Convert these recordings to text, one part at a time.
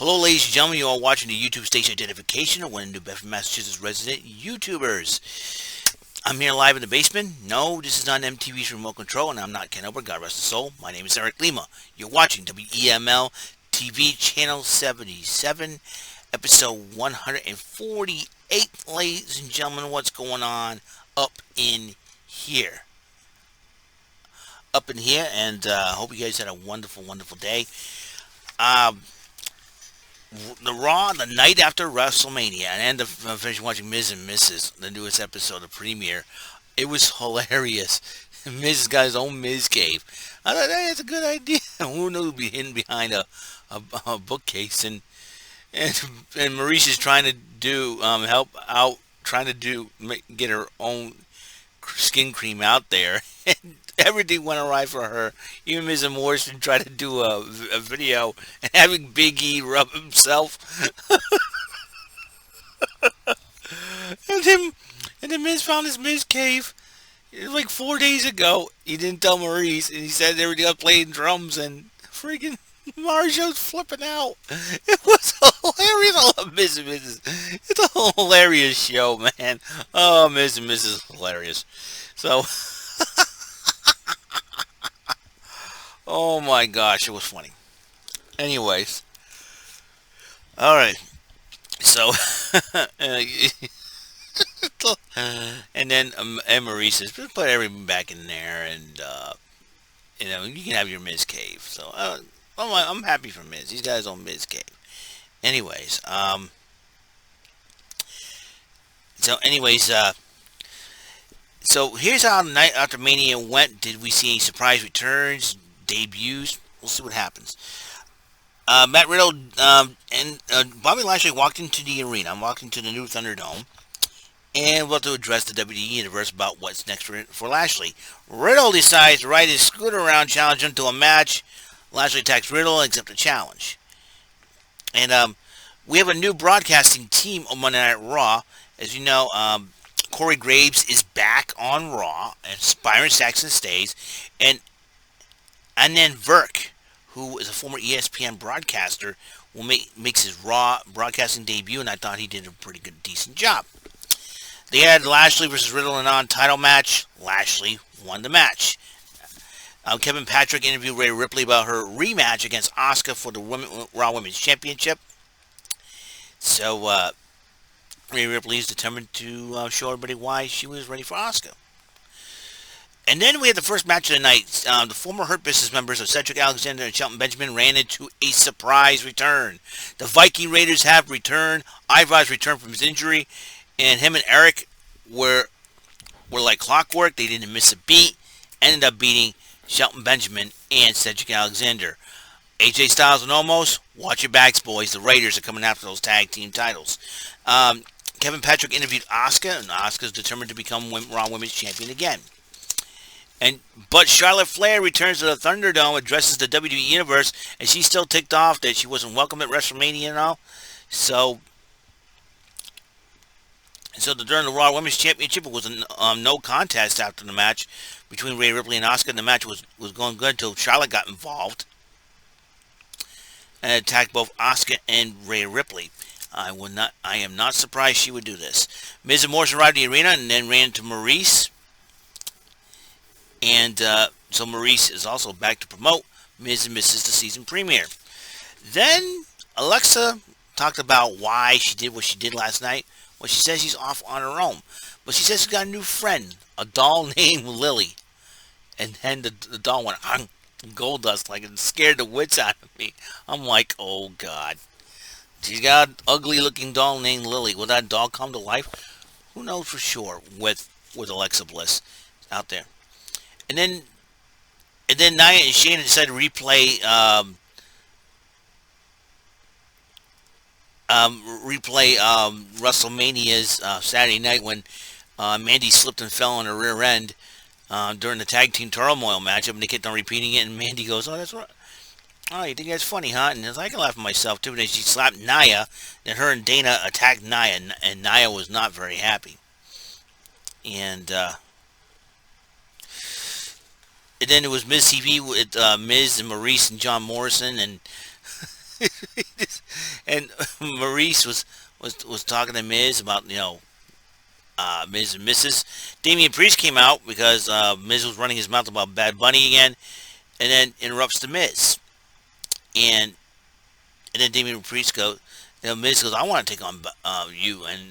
Hello, ladies and gentlemen. You are watching the YouTube station identification of one of New Bedford, Massachusetts resident YouTubers. I'm here live in the basement. No, this is not MTV's remote control, and I'm not Ken Ober, God rest his soul. My name is Eric Lima. You're watching WEML-TV Channel 77, Episode 148, ladies and gentlemen. What's going on up in here? And I hope you guys had a wonderful, wonderful day. The Raw, the night after WrestleMania, and I finished watching Miz and Mrs., the newest episode, the premiere. It was hilarious. Miz got his own Miz cave. I thought, hey, that's a good idea. Who knew he'd be hidden behind a bookcase, and Maurice is trying to do help out, get her own skin cream out there. And everything went awry for her. Even Ms. Morrison tried to do a video and having Big E rub himself. and then Miz found his Miz cave. It was like 4 days ago. He didn't tell Maurice, and he said they were playing drums, and freaking Marjo's flipping out. It was hilarious. I love Miz and Mrs. It's a hilarious show, man. Oh, Miz and Mrs. is hilarious. So, oh my gosh, it was funny. Anyways, all right. So, and then Maurice says, put everything back in there, and you can have your Miz cave. So, I'm happy for Miz. He's got his own Miz cave. Anyways, so here's how the night after Mania went. Did we see any surprise returns, debuts? We'll see what happens. Matt Riddle and Bobby Lashley walked into the arena, walked into the new ThunderDome, and we'll have to address the WWE Universe about what's next for Lashley. Riddle decides to ride his scooter around, challenge him to a match. Lashley attacks Riddle and accepts the challenge. And we have a new broadcasting team on Monday Night Raw. As you know, Corey Graves is back on Raw, and Byron Saxton stays, and then Verk, who is a former ESPN broadcaster, makes his Raw broadcasting debut, and I thought he did a pretty good, decent job. They had Lashley versus Riddle in a non-title match. Lashley won the match. Kevin Patrick interviewed Rhea Ripley about her rematch against Asuka for the Raw Women's Championship. So, Rhea Ripley is determined to show everybody why she was ready for Asuka. And then we had the first match of the night. The former Hurt Business members of Cedric Alexander and Shelton Benjamin ran into a surprise return. The Viking Raiders have returned. Ivar's returned from his injury, and him and Eric were like clockwork. They didn't miss a beat. Ended up beating Shelton Benjamin and Cedric Alexander. AJ Styles and Omos, watch your backs, boys. The Raiders are coming after those tag team titles. Kevin Patrick interviewed Asuka, and Asuka's determined to become Raw Women's Champion again. But Charlotte Flair returns to the Thunderdome, addresses the WWE Universe, and she's still ticked off that she wasn't welcome at WrestleMania and all. So during the Raw Women's Championship, it was a no contest after the match between Rhea Ripley and Asuka. The match was going good until Charlotte got involved and attacked both Asuka and Rhea Ripley. I am not surprised she would do this. Miz and Morrison arrived at the arena and then ran to Maurice. And so Maurice is also back to promote Miz and Mrs. the season premiere. Then Alexa talked about why she did what she did last night. Well, she says she's off on her own. But she says she's got a new friend, a doll named Lily. And then the doll went gold dust, like it scared the wits out of me. I'm like, oh God. She's got an ugly looking doll named Lily. Will that doll come to life? Who knows for sure with Alexa Bliss out there. And then Nia and Shayna decided to replay WrestleMania's Saturday night when Mandy slipped and fell on her rear end during the tag team turmoil matchup, and they kept on repeating it. And Mandy goes, "Oh, that's right. Oh, you think that's funny, huh?" And I can laugh at myself too. And then she slapped Nia. Then her and Dana attacked Nia, and Nia was not very happy. And then it was Miz TV with Miz and Maurice and John Morrison, and and Maurice was talking to Miz about Miz and Mrs. Damian Priest came out because Miz was running his mouth about Bad Bunny again, and then interrupts the Miz, and then Damian Priest goes, Miz goes, I want to take on you, and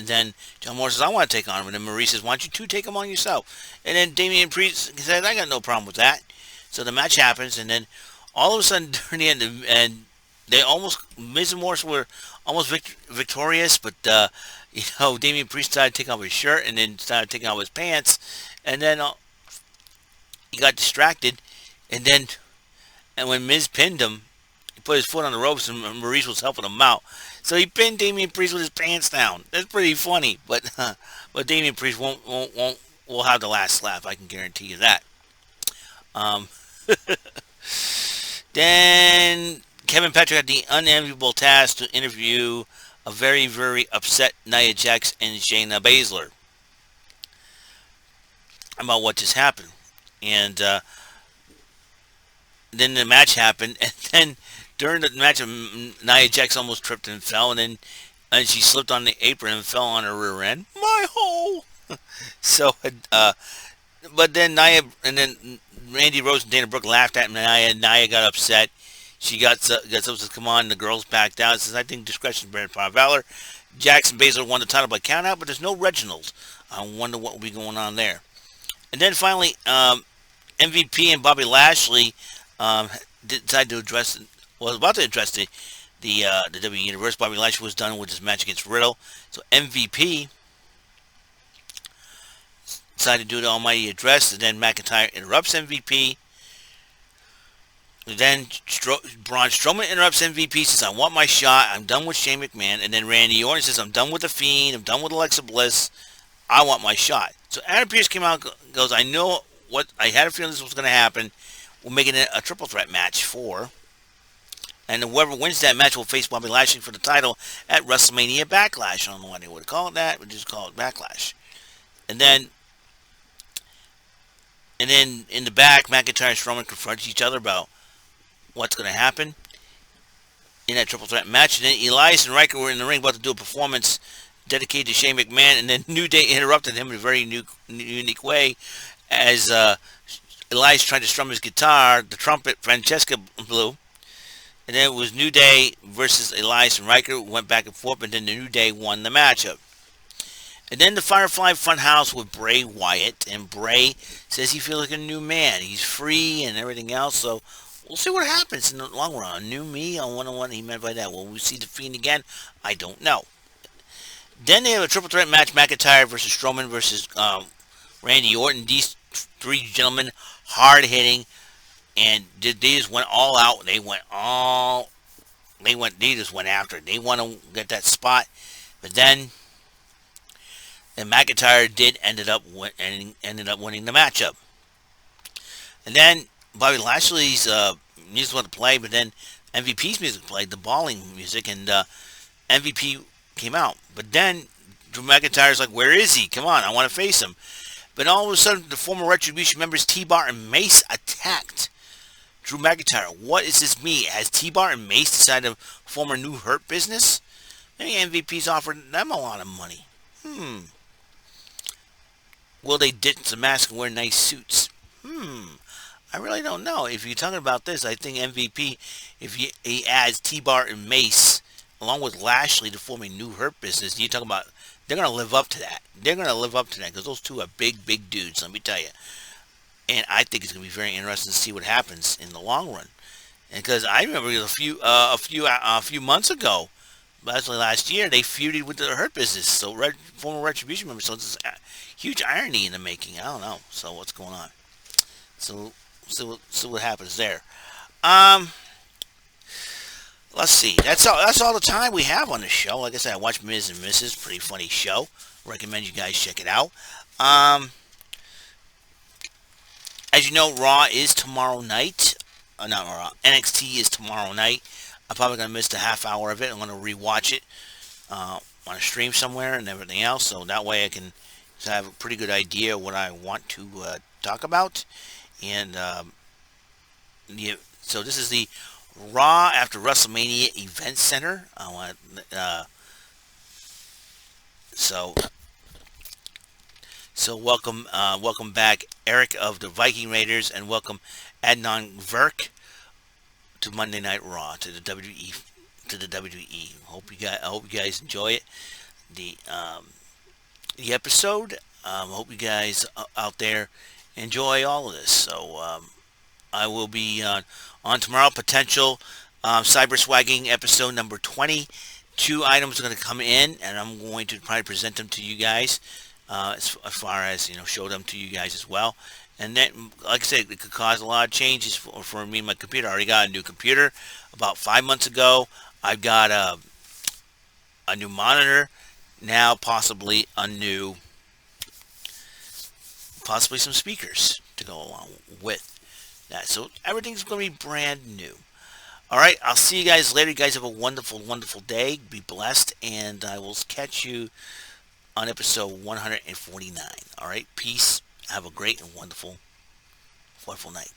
then John Moore says, I want to take on him, and then Maurice says, why don't you two take him on yourself? And then Damian Priest says, I got no problem with that. So the match happens, and then all of a sudden during the end, and they almost, Miz and Morris were almost victorious, but Damian Priest started taking off his shirt and then started taking off his pants, and then he got distracted, and when Miz pinned him, he put his foot on the ropes, and Maurice was helping him out. So he pinned Damian Priest with his pants down. That's pretty funny, but Damian Priest will have the last laugh. I can guarantee you that. Then Kevin Patrick had the unenviable task to interview a very, very upset Nia Jax and Shayna Baszler about what just happened. And then the match happened, and then during the match, Nia Jax almost tripped and fell, and she slipped on the apron and fell on her rear end. My hole! So, but then then Randy Rose and Dana Brooke laughed at Nia, and Nia got upset. She got supposed to come on. The girls backed out. Says, I think discretion is better than valor. Jackson Baszler won the title by count out, but there's no Reginald. I wonder what will be going on there. And then finally, MVP and Bobby Lashley decided to address, was about to address the WWE Universe. Bobby Lashley was done with his match against Riddle. So MVP decided to do the almighty address, and then McIntyre interrupts MVP. Then Braun Strowman interrupts MVP, says, I want my shot. I'm done with Shane McMahon. And then Randy Orton says, I'm done with The Fiend. I'm done with Alexa Bliss. I want my shot. So Adam Pearce came out and goes, I know what, I had a feeling this was going to happen. We're making it a triple threat match and whoever wins that match will face Bobby Lashley for the title at WrestleMania Backlash. I don't know why they would call it that. We just call it Backlash. And then in the back, McIntyre and Strowman confront each other about what's going to happen in that triple threat match. And then Elias and Riker were in the ring about to do a performance dedicated to Shane McMahon, and then New Day interrupted him in a very unique way as Elias tried to strum his guitar. The trumpet, Francesca, blew. And then it was New Day versus Elias and Riker, went back and forth, and then the New Day won the matchup. And then the Firefly Funhouse with Bray Wyatt, and Bray says he feels like a new man. He's free and everything else, so we'll see what happens in the long run. A new me on 101, he meant by that. Will we see The Fiend again? I don't know. Then they have a triple threat match, McIntyre versus Strowman versus Randy Orton. These three gentlemen, hard-hitting, and they just went all out. They just went after it. They want to get that spot, but then McIntyre ended up winning the matchup. And then Bobby Lashley's music went to play, but then MVP's music played, the bawling music, and MVP came out. But then Drew McIntyre's like, where is he? Come on, I want to face him. But all of a sudden, the former Retribution members T-Bar and Mace attacked Drew McIntyre. What is this me? Has T-Bar and Mace decided to form a new Hurt business? Maybe MVP's offered them a lot of money. Will they ditch the mask and wear nice suits? I really don't know. If you're talking about this, I think MVP, if he adds T-Bar and Mace along with Lashley to form a new Hurt business, you're talking about they're going to live up to that. They're going to live up to that because those two are big, big dudes, let me tell you. And I think it's going to be very interesting to see what happens in the long run. And because I remember a few months ago, actually last year, they feuded with the Hurt business. So former Retribution members. So it's a huge irony in the making. I don't know. So what's going on? So what happens there. Let's see. That's all the time we have on the show. Like I said, I watched Ms. and Mrs. Pretty funny show. Recommend you guys check it out. As you know, Raw is tomorrow night. Not Raw. NXT is tomorrow night. I'm probably going to miss the half hour of it. I'm going to rewatch it on a stream somewhere and everything else. So that way I can have a pretty good idea of what I want to talk about. And so this is the Raw after WrestleMania Event Center. I want so welcome back, Eric of the Viking Raiders, and welcome Adnan Verk to Monday Night Raw, to the WWE. I hope you guys enjoy it. The episode. Hope you guys out there enjoy all of this. So I will be on tomorrow. Potential cyber swagging episode number 20. 2 items are going to come in, and I'm going to probably present them to you guys, as far as show them to you guys as well. And then, like I said, it could cause a lot of changes for me and my computer. I already got a new computer about 5 months ago. I've got a new monitor now, possibly some speakers to go along with that. So everything's going to be brand new. All right, I'll see you guys later. You guys have a wonderful, wonderful day. Be blessed, and I will catch you on episode 149. All right, peace. Have a great and wonderful, wonderful night.